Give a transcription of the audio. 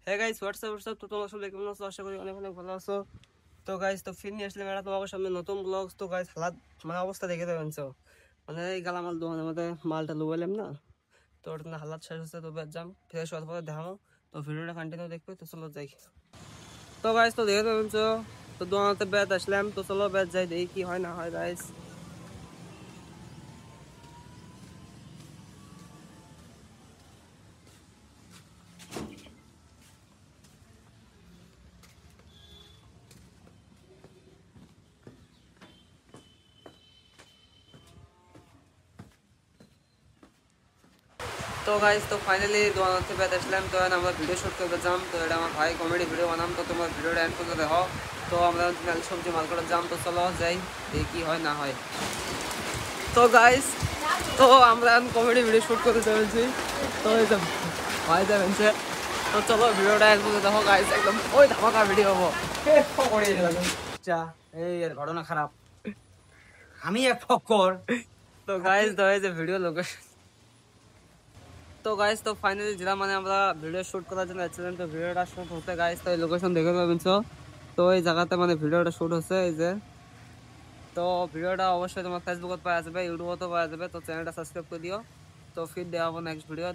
হ্যাঁ guys WhatsApp তো তোমরা সবাই কেমন আছো? আশা করি অনেক অনেক ভালো আছো। তো গাইস তো ফির নিয়ে আসলাম এটা তোমাদের সামনে নতুন ব্লগস। তো গাইস হালাত মানে অবস্থা দেখে দেবেন তো মানে এই গালামাল দোকানের মধ্যে মালটা লুবাইলাম না, তো ওটা না হালাত শেষ হচ্ছে। তো বেশ যাম ফ্রেশ হওয়ার পরে দেখাবো। তো ভিডিওটা কন্টিনিউ দেখবে, তো চলো যাই। তো গাইস তো দেখে দেবেন তো দোকানতে বেশ আসলাম, তো চলো বেশ যাই দেখি কি হয় না হয় গাইস। তো গাইস তো ফাইনালি দোকানতে বেশ আসলাম। তো আমরা ভিডিও শুট করতে যাম। তো এটা আমার ভাই কমেডি ভিডিও বানাম, তো তোমার ভিডিওটা এন্ড করতে দেখো। তো আমরা সবজি মাল করে যাম, তো চলো যাই দেখি কি হয় না হয়। তো গাইস তো আমরা কমেডি ভিডিও শুট করতে চলেছি। তো এই যে ভাই যাবেন সে, তো চলো ভিডিওটা এন্ড করতে দেখো গাইস, একদম ওই ধামাকা ভিডিও হবো। আচ্ছা, এই এর ঘটনা খারাপ। আমি এক ফক্কর। তো গাইস তো এই যে ভিডিও লোকেশন। তো গাইস তো ফাইনালি যেটা মানে আমরা ভিডিও শুট করার জন্য যাচ্ছিলাম, তো ভিডিওটা শুট হতে গাইস তো এই লোকেশন দেখে পাবেন। তো এই জায়গাতে মানে ভিডিওটা শুট হচ্ছে এই যে। তো ভিডিওটা অবশ্যই তোমার ফেসবুকত পাওয়া যাবে, ইউটিউবত পাওয়া যাবে। তো চ্যানেলটা সাবস্ক্রাইব করে দিও। তো ফির দেওয়া হবো নেক্সট ভিডিও।